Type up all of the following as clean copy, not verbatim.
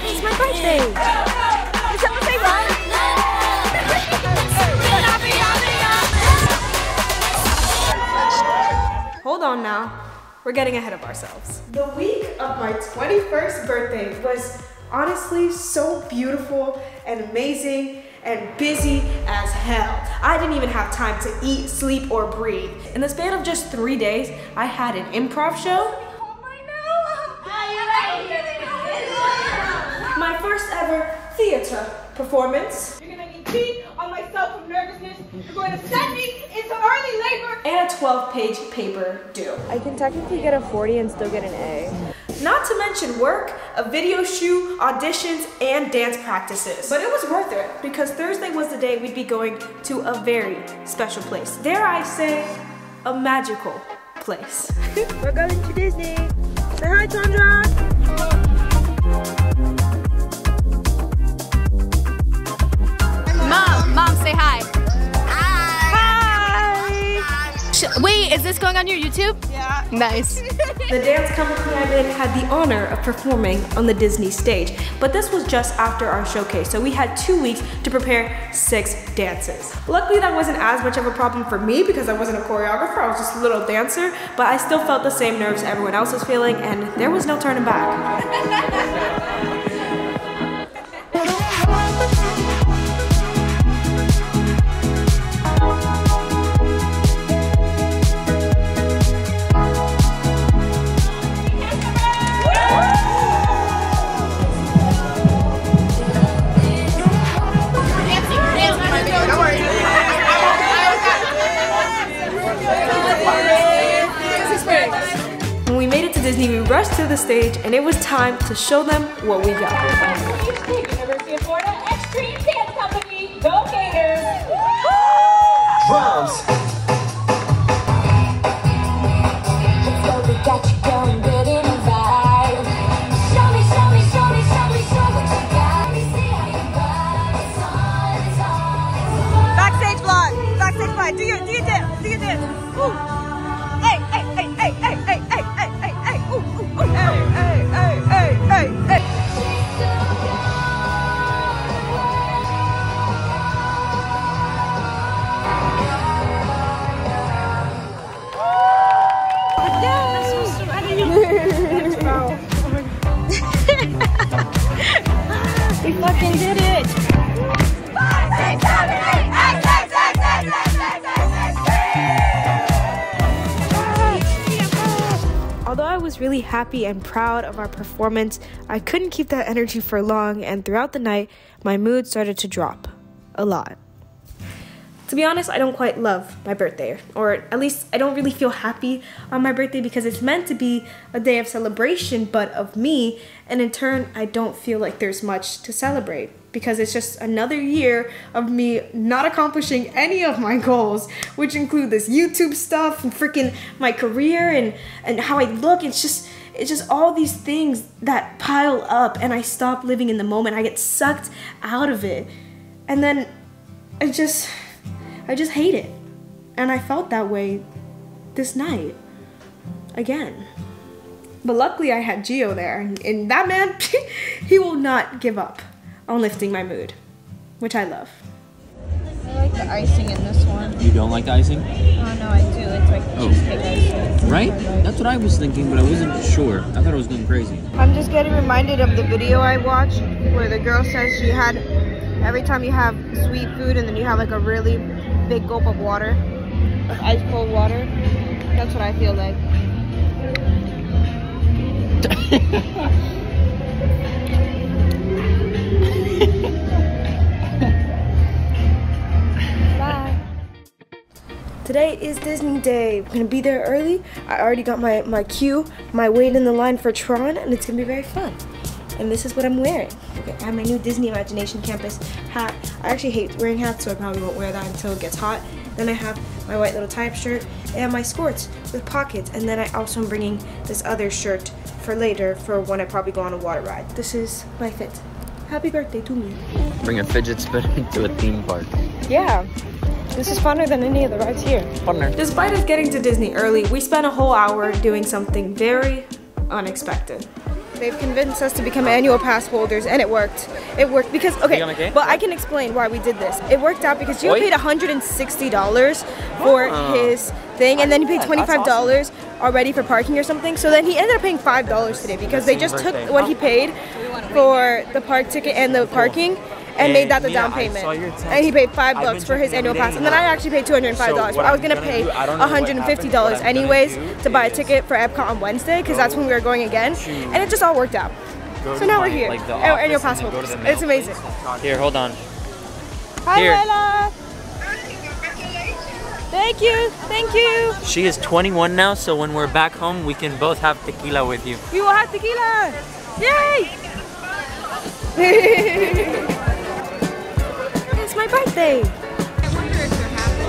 It's my birthday. Did someone say run? Hold on now. We're getting ahead of ourselves. The week of my 21st birthday was honestly so beautiful and amazing and busy as hell. I didn't even have time to eat, sleep, or breathe. In the span of just 3 days, I had an improv show, my first ever theater performance, you're gonna need tea on myself from nervousness, you're going to send me into early labor, and a 12-page paper due. I can technically get a 40 and still get an A. Not to mention work, a video shoot, auditions, and dance practices. But it was worth it because Thursday was the day we'd be going to a very special place. Dare I say, a magical place. We're going to Disney. Say hi, Chandra. Mom, say hi. Wait, is this going on your YouTube? Yeah. Nice. The dance company I'm in had the honor of performing on the Disney stage, but this was just after our showcase, so we had 2 weeks to prepare 6 dances. Luckily, that wasn't as much of a problem for me because I wasn't a choreographer, I was just a little dancer, but I still felt the same nerves everyone else was feeling, and there was no turning back. When we made it to Disney, we rushed to the stage, and it was time to show them what we got. University of Florida Extreme Dance Company, go Gators! Drums. Backstage vlog, backstage vlog. Do your dance, Ooh. Hey, hey, hey, hey, hey, hey, hey, hey, hey, hey, ooh, ooh, ooh, hey, hey, hey, hey, hey, hey. We fucking did it. 5, 6, 7, 8, 8, 6, 6, 6, 6, 6, 6, 6. Although I was really happy and proud of our performance, I couldn't keep that energy for long, and throughout the night, my mood started to drop a lot. To be honest, I don't quite love my birthday, or at least I don't really feel happy on my birthday because it's meant to be a day of celebration, but of me, and in turn, I don't feel like there's much to celebrate because it's just another year of me not accomplishing any of my goals, which include this YouTube stuff and freaking my career and how I look. It's just all these things that pile up, and I stop living in the moment. I get sucked out of it, and then I just hate it. And I felt that way this night again. But luckily I had Gio there, and that man, he will not give up on lifting my mood, which I love. I like the icing in this one. You don't like the icing? Oh no, I do. It's like cheesecake icing. Right? That's what I was thinking, but I wasn't sure. I thought I was going crazy. I'm just getting reminded of the video I watched where the girl says she had, every time you have sweet food and then you have like a really big gulp of water, of ice cold water, that's what I feel like. Bye. Today is Disney Day. We're gonna be there early. I already got my cue, my wait in the line for Tron, and it's gonna be very fun. And this is what I'm wearing. Okay, I have my new Disney Imagination Campus hat. I actually hate wearing hats, so I probably won't wear that until it gets hot. Then I have my white little tie-up shirt and my skirts with pockets. And then I also am bringing this other shirt for later for when I probably go on a water ride. This is my fit. Happy birthday to me. Bring a fidget spinner to a theme park. Yeah, this is funner than any of the rides here. Funner. Despite us getting to Disney early, we spent a whole hour doing something very unexpected. They've convinced us to become annual pass holders, and it worked. It worked because, okay, but I can explain why we did this. It worked out because you paid $160 for his thing, and then he paid $25 already for parking or something. So then he ended up paying $5 today because they just took what he paid for the park ticket and the parking and made that the down payment. And he paid $5 for his annual pass. And then I actually paid $205. But I was gonna pay $150 anyways to buy a ticket for Epcot on Wednesday because that's when we were going again. And it just all worked out. So now we're here. Annual pass holders. It's amazing. Here, hold on. Hi, Layla. Thank you. Thank you. She is 21 now, so when we're back home, we can both have tequila with you. We will have tequila. Yay! It's my birthday. I wonder if they're happy.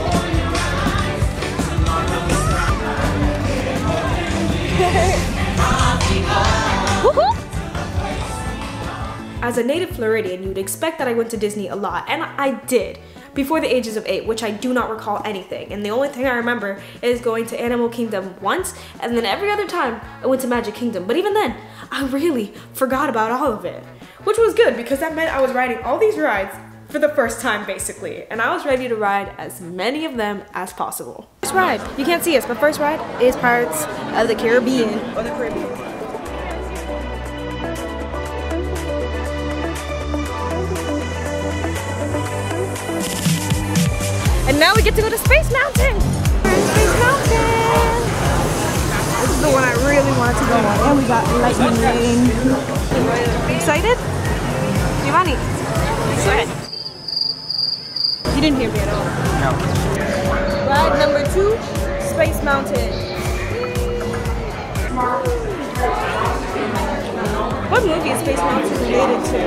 As a native Floridian, you'd expect that I went to Disney a lot, and I did. Before the ages of 8, which I do not recall anything. And the only thing I remember is going to Animal Kingdom once, and then every other time I went to Magic Kingdom. But even then, I really forgot about all of it. Which was good because that meant I was riding all these rides for the first time basically. And I was ready to ride as many of them as possible. First ride, you can't see us, but first ride is Pirates of the Caribbean. Or the Caribbean. And now we get to go to Space Mountain! Space Mountain! This is the one I really wanted to go on. And we got lightning rain. Excited? Giovanni, go ahead. You didn't hear me at all. No. Ride number 2, Space Mountain. What movie is Space Mountain related to?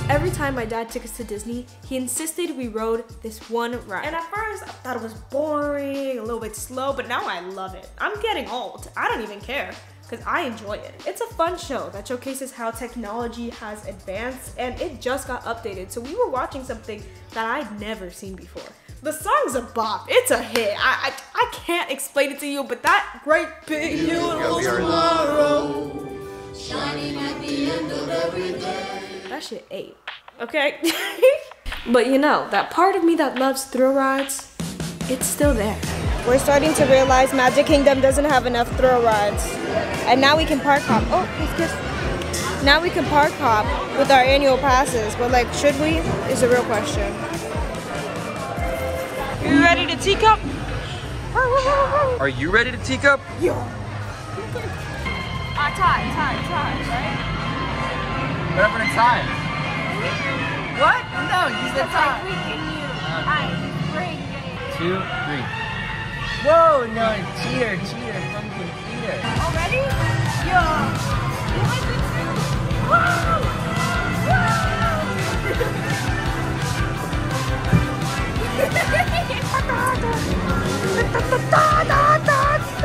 Every time my dad took us to Disney, he insisted we rode this one ride. And at first, I thought it was boring, a little bit slow, but now I love it. I'm getting old. I don't even care, because I enjoy it. It's a fun show that showcases how technology has advanced, and it just got updated, so we were watching something that I'd never seen before. The song's a bop. It's a hit. I can't explain it to you, but that great big beautiful tomorrow shining at the end of every day. That shit ate, okay? But you know, that part of me that loves thrill rides, it's still there. We're starting to realize Magic Kingdom doesn't have enough thrill rides. And now we can park hop. Oh, excuse me. Now we can park hop with our annual passes, but like, should we? Is a real question. You ready to teacup? Are you ready to teacup? Yeah. Tie, right? What happened to time? What? No, you said time. Okay. 2, 3. Whoa, no, cheater, pumpkin cheater. Already? Yeah.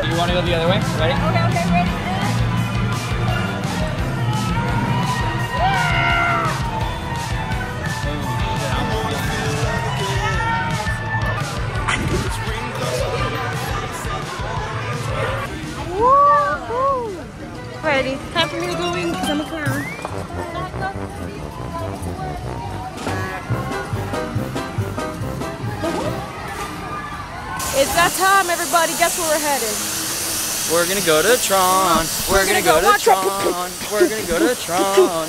You want to go the other way? Ready? Okay, ready? Ready. Time for me to go in because I'm a clown. It's that time, everybody. Guess where we're headed? We're gonna go to Tron. We're gonna go to Tron. We're gonna go to Tron.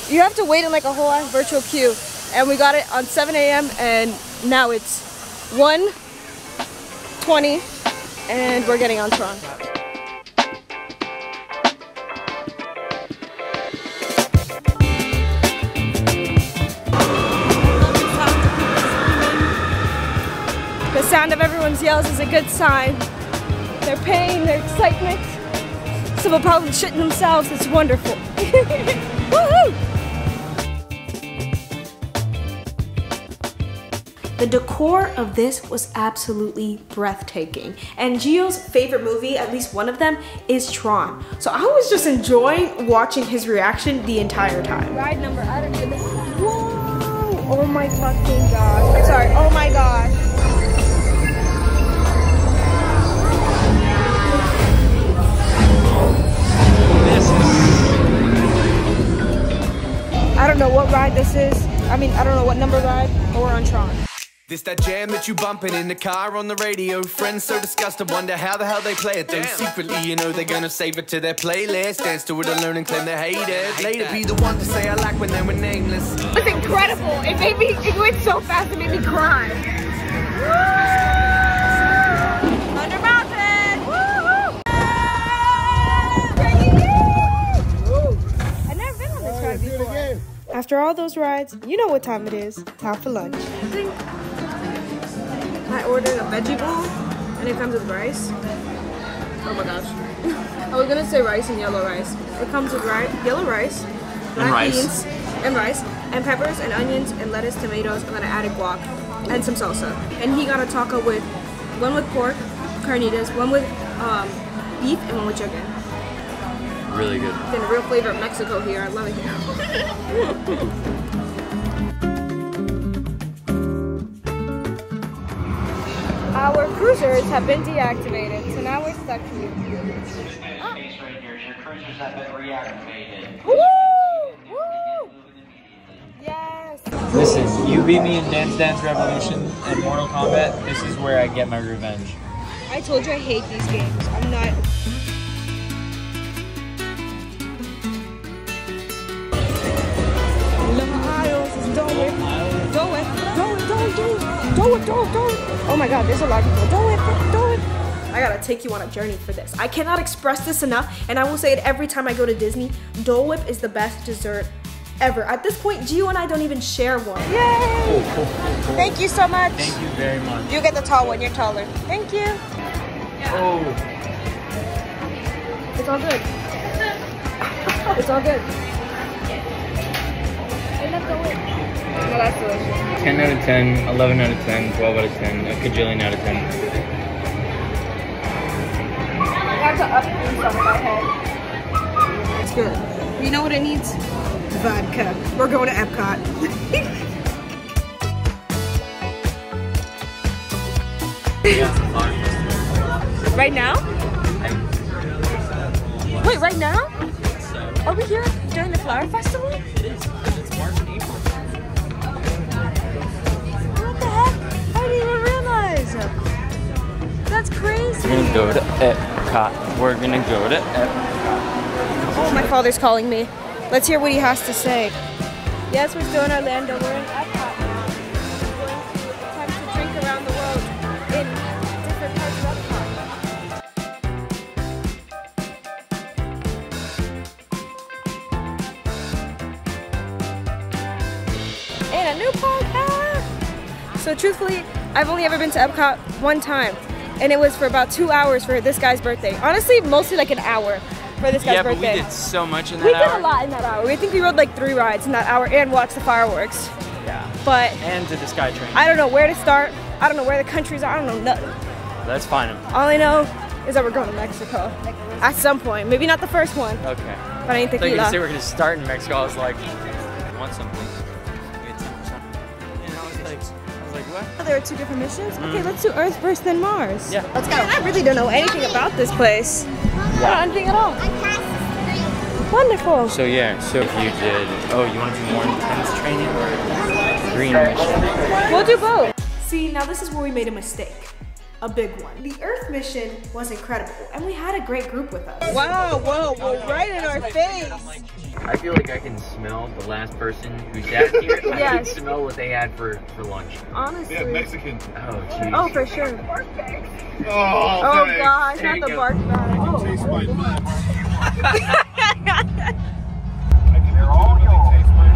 You have to wait in like a whole ass virtual queue. And we got it on 7 a.m. and now it's 1:20 and we're getting on Tron. The sound of everyone's yells is a good sign. Their pain, their excitement. Some will probably shitting themselves. It's wonderful. The The decor of this was absolutely breathtaking. And Gio's favorite movie, at least one of them, is Tron. So I was just enjoying watching his reaction the entire time. Ride number, I don't know. Whoa! Oh my fucking gosh. Sorry, oh my gosh. I don't know what ride this is. I mean, I don't know what number ride, but we're on Tron. This that jam that you bumping in the car on the radio. Friends so disgusted, wonder how the hell they play it. Though secretly, you know they're gonna save it to their playlist. Dance to it and learn and claim they hate it. Later be the one to say I like when they were nameless. It was incredible. It went so fast it made me cry. Thunder Mountain! Woo! I've never been on this ride before. After all those rides, you know what time it is. Time for lunch. I ordered a veggie bowl and it comes with rice. Oh my gosh. I was gonna say rice and yellow rice. It comes with yellow rice, black beans, and rice, and peppers and onions and lettuce, tomatoes, and then I added guac and some salsa. And he got a taco with one with pork, carnitas, one with beef, and one with chicken. Really good. Getting the real flavor of Mexico here. I love it here. Our cruisers have been deactivated, so now we're stuck here. Right here. Your cruisers have been reactivated. Woo! Woo! Yes! Listen, you beat me in Dance Dance Revolution and Mortal Kombat. This is where I get my revenge. I told you I hate these games. I'm not. Do it. Oh my god, there's a lot of people. Do it. I gotta take you on a journey for this. I cannot express this enough, and I will say it every time I go to Disney. Dole Whip is the best dessert ever. At this point, Gio and I don't even share one. Yay! Thank you so much. Thank you very much. You get the tall one, you're taller. Thank you. Oh. It's all good. It's all good. I love Dole Whip. No, that's delicious. 10 out of 10, 11 out of 10, 12 out of 10, a cajillion out of 10. I have to up some in my head. It's good. You know what it needs? Vodka. We're going to Epcot. Right now? Wait, right now? Are we here during the flower festival? It is. It's March and April. What the heck? I didn't even realize. That's crazy. We're gonna go to Epcot. We're gonna go to Epcot. Oh, my father's calling me. Let's hear what he has to say. Yes, we're still in Orlando. We're in Epcot now. We're going to attempt to drink around the world in different parts of Epcot. And a new park. So truthfully, I've only ever been to Epcot one time. And it was for about 2 hours for this guy's birthday. Honestly, mostly like an hour for this guy's birthday. Yeah, but we did so much in that We hour. did a lot in that hour. I think we rode like 3 rides in that hour and watched the fireworks. Yeah. But And to the SkyTrain. I don't know where to start. I don't know where the countries are. I don't know nothing. Let's find them. All I know is that we're going to Mexico at some point. Maybe not the first one, Okay. but I ain't I thought you were gonna tequila. say we're gonna start in Mexico. I was like, I want something. We get 10%. And I was like, what? There are 2 different missions? Okay, let's do Earth first, then Mars. Yeah. Let's go. I really don't know anything about this place. I don't know anything at all. Wonderful. So yeah, so if you did, oh, you want to do more intense training or green mission? We'll do both. See, now this is where we made a mistake. A big one. The Earth mission was incredible, and we had a great group with us. Wow, whoa, right in our face. I feel like I can smell the last person who sat here. I Yes. can smell what they had for lunch. Honestly. Yeah, Mexican. Oh, jeez. Oh, for sure. Oh, Oh thanks. gosh, There not you the go. bark bag. Oh. Taste my nuts. I can literally taste my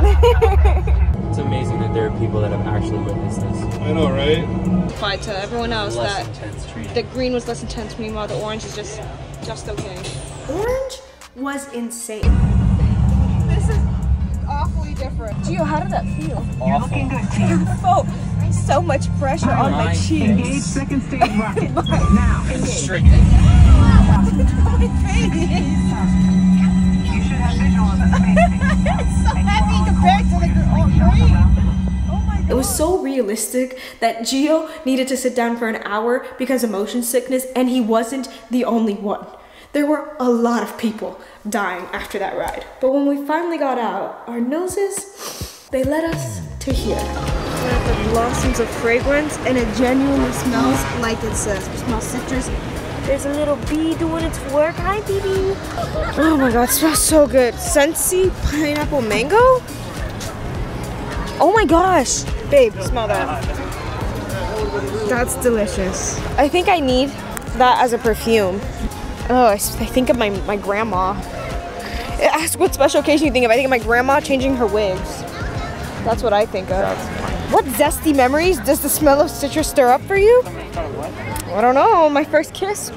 nuts. It's amazing that there are people that have actually witnessed this. I know, right? Fight to everyone else Less that intense training. the green was less intense, meanwhile the orange is just okay. Orange was insane. This is awfully different. Gio, how did that feel? Awful. Beautiful. so much pressure on my cheeks. Engage second stage rocket. Now. Straight. My face. You should have visual of the space station. It's so heavy compared to the green. It was so realistic that Gio needed to sit down for an hour because of motion sickness, and he wasn't the only one. There were a lot of people dying after that ride. But when we finally got out, our noses, they led us to here. We're at the Blossoms of Fragrance, and it genuinely smells like it says. It smells citrus. There's a little bee doing its work. Hi, baby. Oh my God, it smells so good. Scentsy pineapple mango. Oh my gosh. Babe, smell that. That's delicious. I think I need that as a perfume. Oh, I think of my grandma. Ask what special occasion you think of. I think of my grandma changing her wigs. That's what I think of. What zesty memories does the smell of citrus stir up for you? I don't know. My first kiss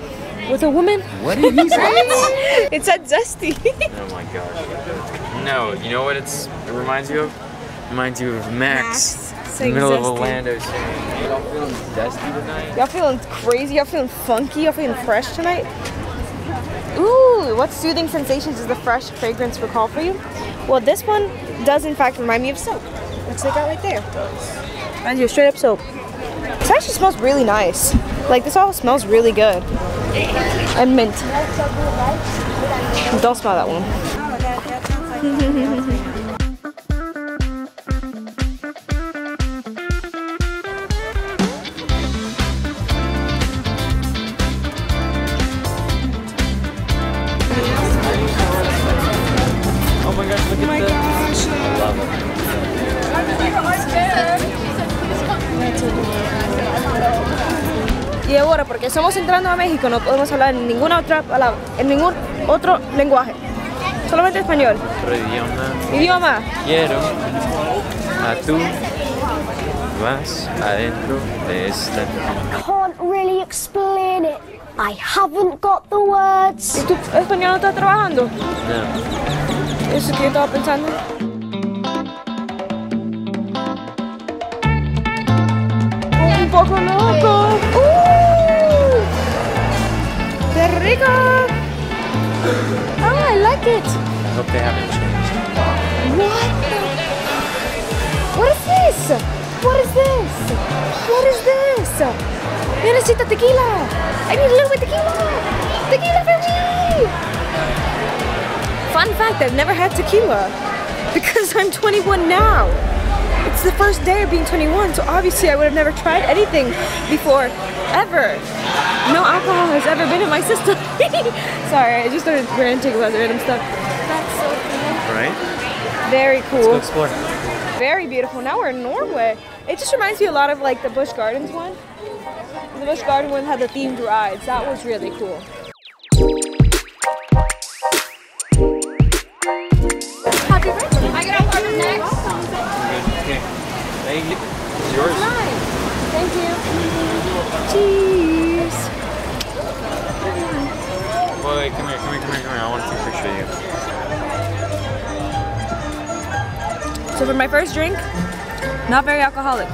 with a woman. What did you say? It said zesty. Oh my gosh. No, you know what it reminds you of? It reminds you of Max in the middle of Orlando saying, y'all feeling zesty tonight? Y'all feeling crazy? Y'all feeling funky? Y'all feeling fresh tonight? Ooh, what soothing sensations does the fresh fragrance recall for you? Well, this one does in fact remind me of soap, which they got right there. Reminds you of straight up soap. This actually smells really nice. Like, this all smells really good. And mint. Don't smell that one. Oh my gosh, look at this. I love it. Y ahora, porque estamos entrando a México, no podemos hablar en ninguna otra palabra, en ningún otro lenguaje. Solamente español. Otro idioma. Idioma. Quiero a tú vas adentro de esta. Can't really explain it. I haven't got the words. ¿Y tu español no está trabajando? No. Eso que yo estaba pensando. Un poco loco. ¡Qué rico! Oh, I like it. I hope they haven't changed. What is this? What is this? What is this? Yo necesito tequila. I need a little bit of tequila. Tequila for me. Fun fact, I've never had tequila because I'm 21 now. It's the first day of being 21, so obviously I would have never tried anything before, ever. No alcohol has ever been in my system. Sorry, I just started ranting about random stuff. That's so cool. Right? Very cool. Let's go explore. Very beautiful. Now we're in Norway. It just reminds me a lot of like the Busch Gardens one. The Busch Garden one had the themed rides. That was really cool. Happy birthday. I get a part of next. Okay. Thank you. It's yours. Nice. Thank you. Cheers. Wait, come here. I want to take a picture of you. So for my first drink, not very alcoholic.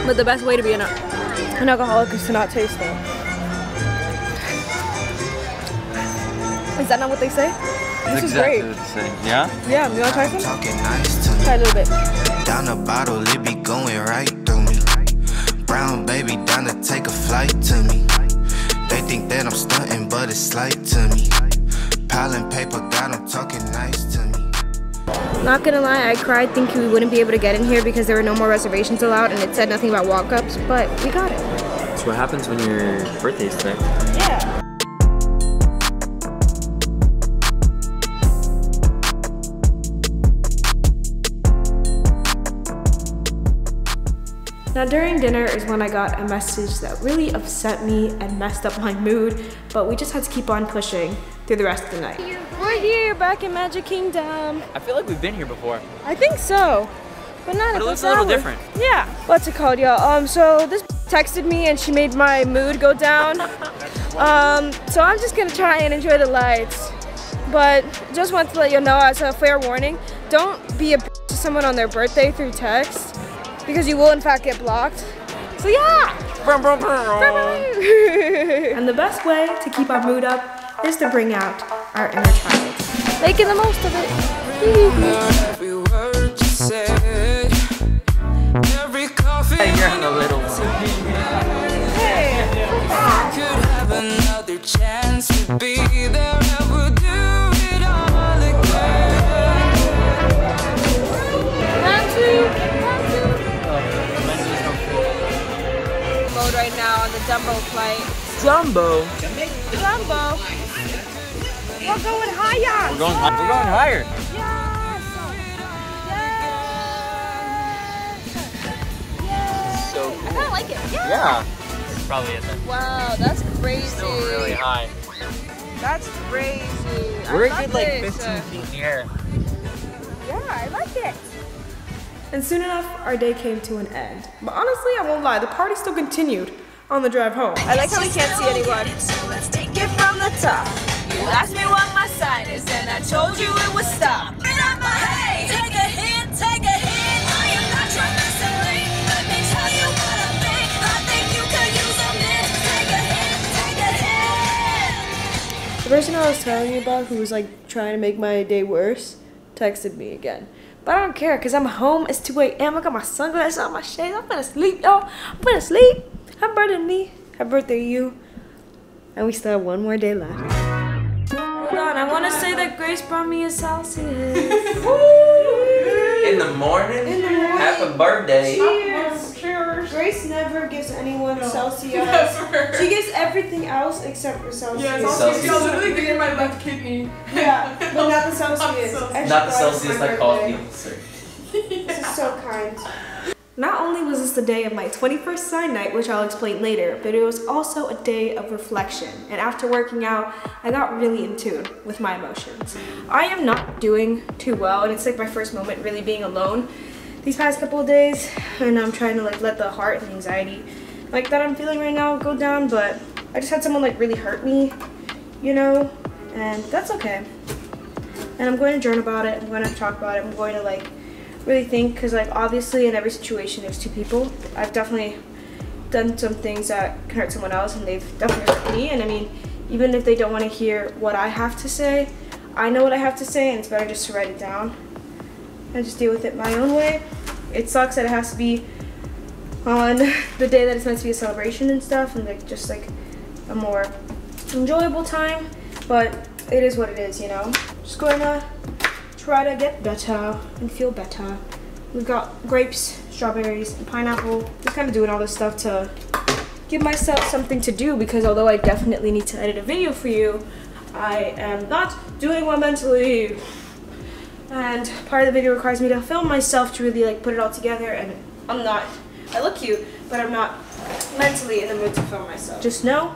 But the best way to be an alcoholic is to not taste them. Is that not what they say? This is exactly great. what they say. Yeah? Yeah, you want to try some? Nice Try a little bit. down the bottle, it be going right through me. Brown baby down to take a flight to me. They think that I'm stunting, but it's slight to me. Piling paper, got them talking nice to me. Not gonna lie, I cried thinking we wouldn't be able to get in here because there were no more reservations allowed and it said nothing about walk-ups, but we got it. That's what happens when your birthday's today. Yeah. Now during dinner is when I got a message that really upset me and messed up my mood, but we just had to keep on pushing through the rest of the night. We're here back in Magic Kingdom. I feel like we've been here before. I think so, but not But at it this looks a little hour. different. Yeah. What's it called, y'all? So this texted me and she made my mood go down. So I'm just gonna try and enjoy the lights. But just want to let you know as a fair warning, don't be a bitch to someone on their birthday through text. because you will in fact get blocked. So yeah! And the best way to keep our mood up is to bring out our inner child. Making the most of it. Every word you say, every coffee. You're on the little one. Could have another chance to be there and we'll do it all again. Mode right now on the Dumbo flight. Dumbo? Dumbo. We're going higher. We're going higher. Yes. Yes. So cool. I kind of like it. Yeah. It's probably it then. Wow, that's crazy. It's still really high. That's crazy. We're a good like 15 feet in the air. Yeah, I like it. And soon enough, our day came to an end. But honestly, I won't lie, the party still continued on the drive home. I like how we can't see anyone. So let's take it from the top. You asked me what my sign is, and I told you it would stop. Hey, take a hint, take a hint. I am not your messenger. Let me tell you what I think. I think you could use a mint. Take a hint, take a hint. The person I was telling you about who was like trying to make my day worse texted me again. But I don't care because I'm home. It's 2 a.m. I got my sunglasses on, my shades. I'm gonna sleep, y'all. I'm gonna sleep. Happy birthday to me. Happy birthday to you. And we still have one more day left. Hold on, I want to say that Grace brought me a Celsius. In the morning? In the morning. Happy birthday. Cheers. Cheers. Grace never gives anyone Celsius. Never. She gives everything else except for Celsius. Yeah, Celsius. I'll literally give you my left kidney. Yeah, but not the Celsius. Not the Celsius that caused the ulcer. This is so kind. Not only was this the day of my 21st sign night, which I'll explain later, but it was also a day of reflection. And after working out, I got really in tune with my emotions. I am not doing too well, and it's like my first moment really being alone these past couple of days. And I'm trying to like let the heart and anxiety like that I'm feeling right now go down, but I just had someone like really hurt me, you know, and that's okay. And I'm going to journal about it, I'm going to talk about it, I'm going to like really think, because like obviously in every situation there's two people. I've definitely done some things that can hurt someone else, and they've definitely hurt me. And I mean, even if they don't want to hear what I have to say, I know what I have to say, and it's better just to write it down and just deal with it my own way. It sucks that it has to be on the day that it's meant to be a celebration and stuff, and like just like a more enjoyable time, but it is what it is, you know. Just going to try to get better and feel better. We've got grapes, strawberries, and pineapple. Just kind of doing all this stuff to give myself something to do, because although I definitely need to edit a video for you, I am not doing one mentally. And part of the video requires me to film myself to really like put it all together, and I'm not. I look cute, but I'm not mentally in the mood to film myself. Just know,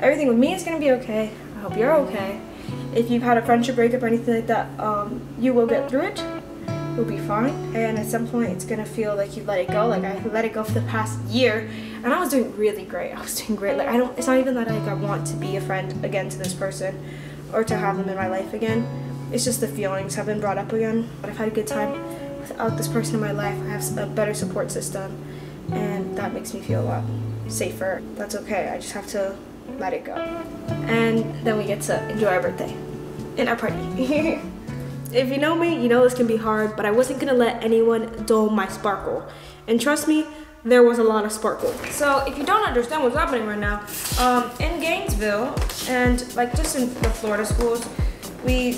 everything with me is gonna be okay. I hope you're okay. If you've had a friendship breakup or anything like that, you will get through it. You'll be fine. And at some point, it's gonna feel like you let it go. Like I let it go for the past year, and I was doing really great. I was doing great. Like it's not even that like I want to be a friend again to this person, or to have them in my life again. It's just the feelings have been brought up again. But I've had a good time without this person in my life. I have a better support system, and that makes me feel a lot safer. That's okay. I just have to let it go. And then we get to enjoy our birthday and our party. If you know me, you know this can be hard, but I wasn't gonna let anyone dull my sparkle. And trust me, there was a lot of sparkle. So if you don't understand what's happening right now, in Gainesville and like just in the Florida schools, a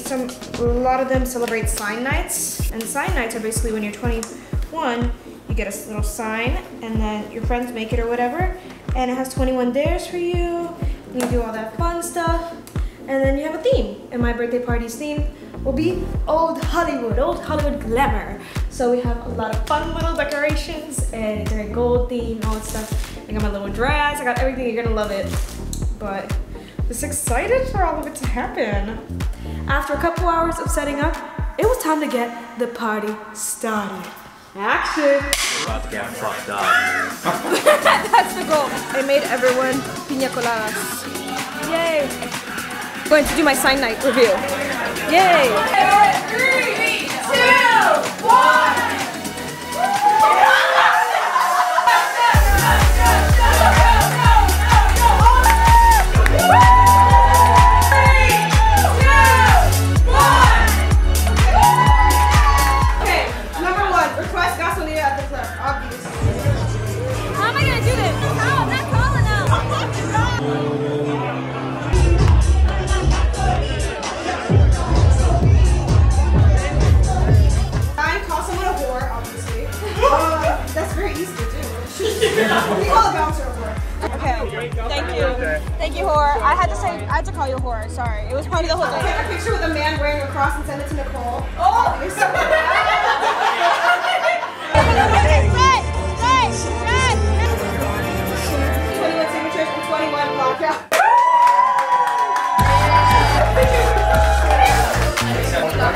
lot of them celebrate sign nights. And sign nights are basically when you're 21, you get a little sign, and then your friends make it or whatever, and it has 21 dares for you. You do all that fun stuff, and then you have a theme. And my birthday party's theme will be old Hollywood glamour. So we have a lot of fun little decorations, and it's a gold theme, all that stuff. I got my little dress, I got everything, you're gonna love it. But just excited for all of it to happen. After a couple hours of setting up, it was time to get the party started. Action! We're about to get fucked up. That's the goal. I made everyone piña coladas. Yay! I'm going to do my sign night review. Yay! 3, 2, 1! Thank you. Thank you, whore. I had to call you whore. Sorry. It was part of the whole thing. Take a picture with a man wearing a cross and send it to Nicole. Oh, you're so bad. 21 signatures and 21 blockout.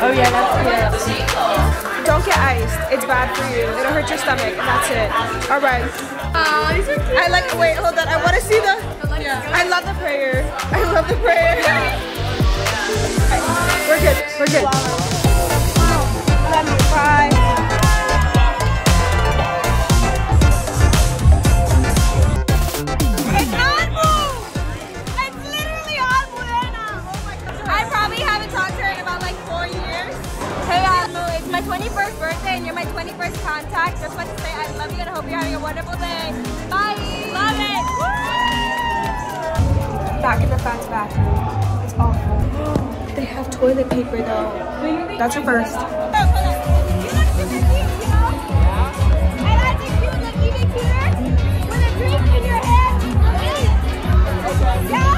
Oh yeah, that's good. Don't get iced. It's bad for you. It'll hurt your stomach, and that's it. All right. These are cute. I like. Wait, hold on. I want to see the. I love the prayer. I love the prayer. We're good. We're good. Let me cry. It's Albu. It's literally Albu, Elena. Oh my God. I probably haven't talked to her in about like 4 years. Hey Albu, it's my 21st birthday and you're my 21st contact. Just want to say I love you and I hope you're having a wonderful day. Bye. Love it. Woo! Back in the fans bathroom. It's awful. They have toilet paper though. That's a first. You look super cute, you know? And I think you look even cuter with a drink in your hand. Yeah?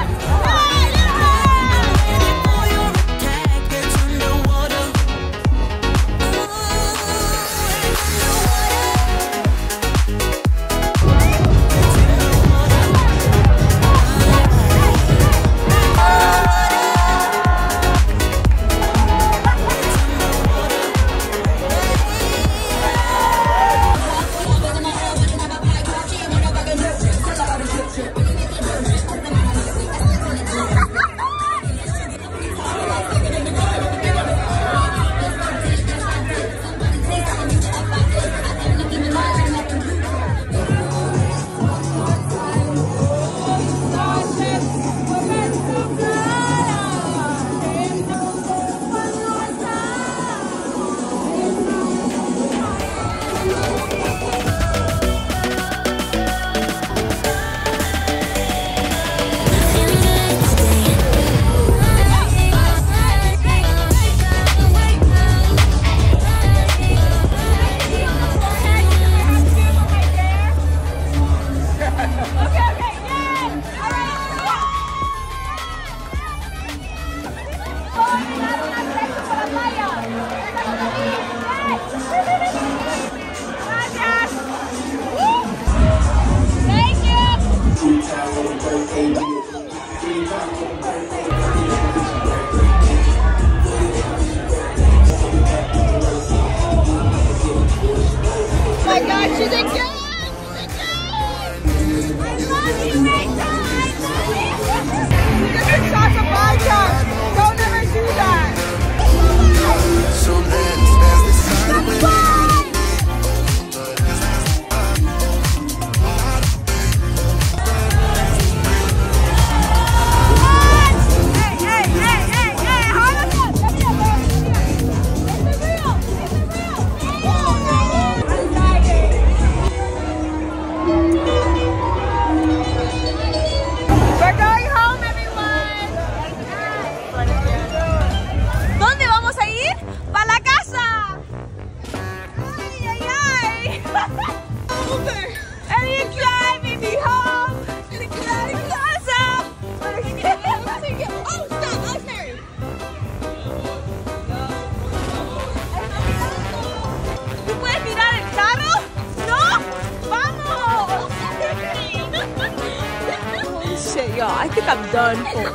Y'all, I think I'm done for.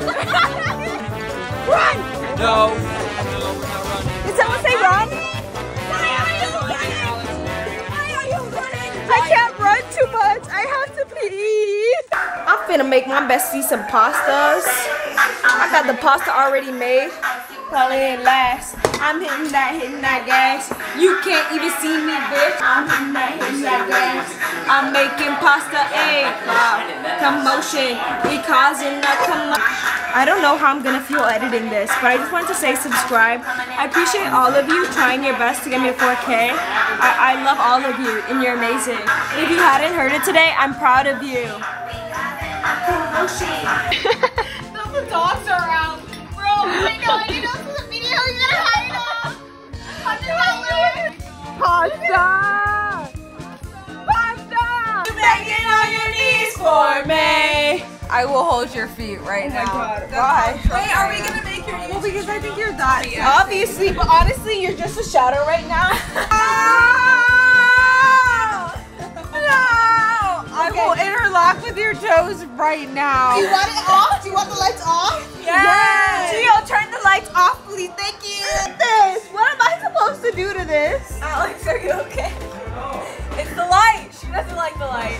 Run! No, we're not running. Did someone say run? Why are you running? I can't run too much. I have to pee. I'm finna make my bestie some pastas. I got the pasta already made. Probably ain't last. I'm hitting that gas. You can't even see me, bitch. I'm hitting that gas. I'm making pasta, commotion. We causing a commotion. I don't know how I'm gonna feel editing this, but I just wanted to say subscribe. I appreciate all of you trying your best to get me to 4K. I love all of you, and you're amazing. And if you hadn't heard it today, I'm proud of you. The dogs are out. Bro, I know this is a video. You're gonna hide it all. Pasta! Pasta! You're begging on your knees for me. I will hold your feet right now. Oh my god, why? Wait, are we gonna make your Well, because I think you're that. Obviously, but honestly, you're just a shadow right now. No! I will interlock with your toes right now. Do you want it off? Do you want the lights off? Yes! Gio, turn the lights off, please. Thank you. This. What am I supposed to do to this? Alex, are you okay? It's the light. She doesn't like the light.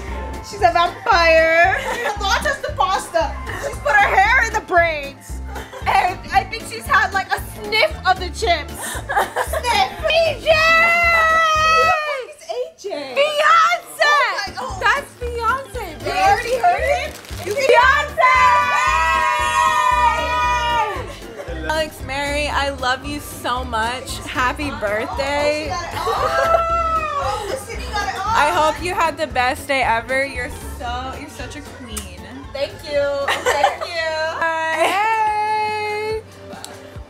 She's a vampire. Not just the pasta. She's put her hair in the braids. And I think she's had like a sniff of the chips. Sniff. AJ! AJ? Beyonce! Oh, that's Beyonce. You already heard it? Beyonce! Alex Mary, I love you so much. Happy birthday. I hope you had the best day ever. You're such a queen. Thank you. Thank you. Hey.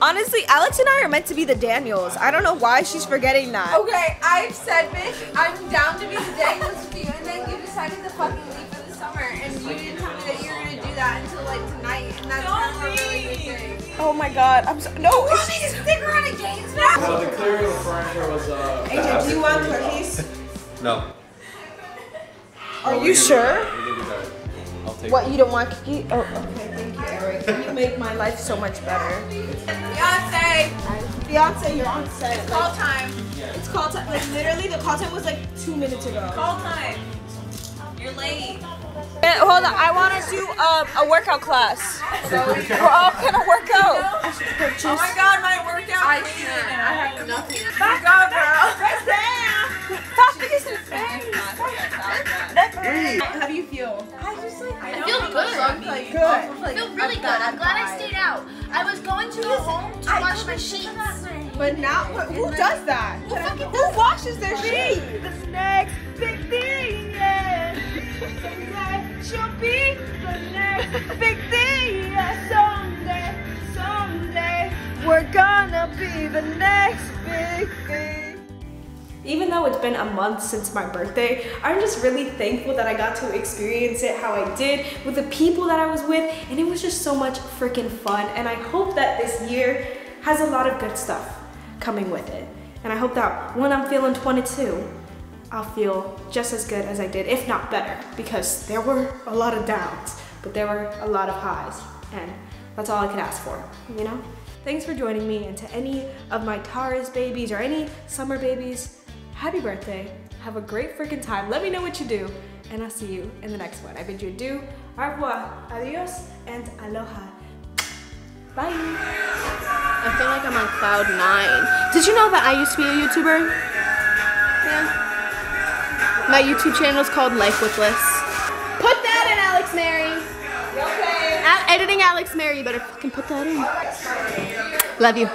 Honestly, Alex and I are meant to be the Daniels. I don't know why she's forgetting that. Okay, I've said, bitch, I'm down to be the Daniels with you, and then you decided to fucking leave for the summer, and you didn't tell me that you were gonna do that until like tonight, and that's kind of a really good thing. Oh my god, I'm so no. You want me to stick around at James now? So the clearing of the furniture was AJ, do you want cookies? No. Are you sure? We can do better. I'll take What, you don't want cookies? Oh, okay, thank you, Eric. You make my life so much better. Beyonce! Beyonce, you're on set. It's call time. It's call time. Like literally, the call time was like 2 minutes ago. Call time. You're late. Hold on, I want to do a workout class. We're all gonna work out. Oh my god, my workout. I can't. I have nothing. Back up, girl. How do you feel? I feel good. I feel really good. I'm glad I stayed out. I was going to go home to wash my sheets. But now, who does that? Who washes their sheets? The next big thing, yeah. Someday she'll be the next big thing, yeah. Someday, we're gonna be the next big thing. Even though it's been a month since my birthday, I'm just really thankful that I got to experience it how I did with the people that I was with, and it was just so much freaking fun. And I hope that this year has a lot of good stuff coming with it. And I hope that when I'm feeling 22, I'll feel just as good as I did, if not better, because there were a lot of downs, but there were a lot of highs, and that's all I could ask for, you know? Thanks for joining me, and to any of my Taurus babies or any summer babies, happy birthday. Have a great freaking time. Let me know what you do, and I'll see you in the next one. I bid you adieu, au revoir, adios, and aloha. Bye. I feel like I'm on cloud 9. Did you know that I used to be a YouTuber? Yeah. My YouTube channel is called Life with Liz. Put that in, Alex Mary. Okay. Editing Alex Mary, you better fucking put that in. Love you.